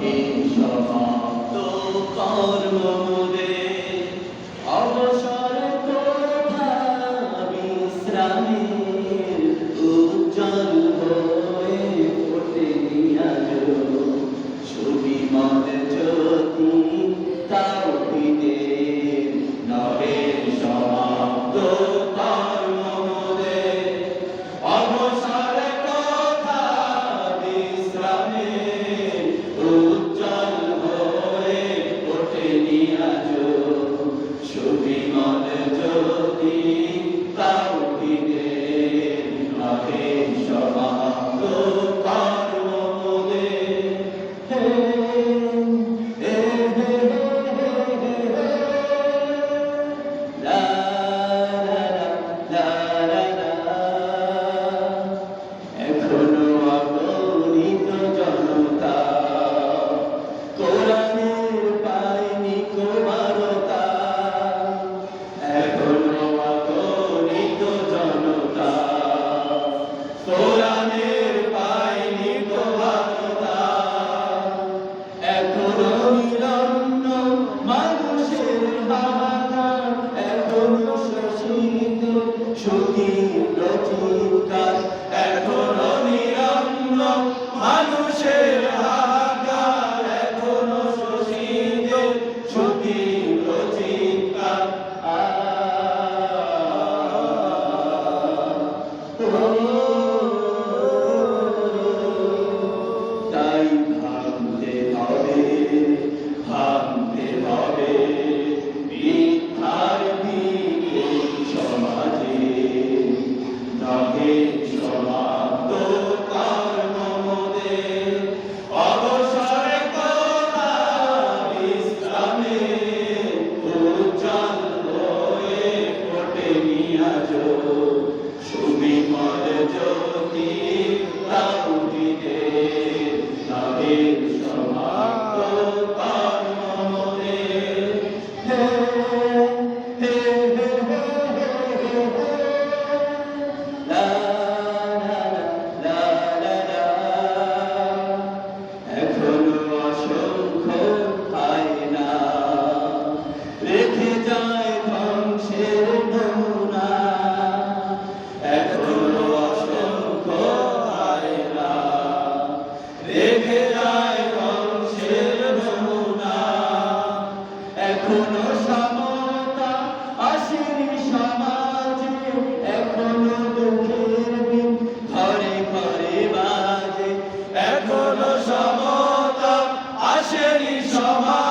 এই সমাপ্ত কর্মমোদের অবসর কোথা বিশ্রামের উজ্জ্বল হয়ে ওঠেনি আলো সুবিমল জ্যোতি তাওহীদের নবের সমাপ্ত কর্মমোদের অবসর কোথা বিশ্রামের উজ্জ্বল হয়ে ওঠেনি আলো সুবিমল জ্যোতি তাওহীদের নবের সমাপ্ত কর্মমোদের এখনো অগণিত জনতা কোরআনের পায়নি কোবারতা এখনো অগণিত জনতা কোরআনের পায়নি কোবারতা এখনো নিরন্ন মানুষের হাহাকার এখনো শোষিত সুদীর্ঘ চিৎকার এখনো নিরন্ন মানুষের হাহাকার এখনো শোষিত সুদীর্ঘ চিৎকার তাই ভাবতে হবে মিথ্যার দিকে সমাজে নহে সমাপ্ত কর্মমোদের অবসর কোথা বিশ্রামের উজ্জ্বল হয়ে ওঠেনি আজো সুবিমল জ্যোতি তাওহীদের নবের সমাপ্ত কর্মমোদের এখনো অসংখ্য আয়না রেখে যায় ধ্বংসের নমুনা এখনো অসংখ্য আয়না রেখে যায় ধ্বংসের নমুনা এখনো সমতা আসেনি সমাজে এখনো দুঃখের দিন ঘরে ঘরে বাজে এখনো সমতা আসেনি সমাজে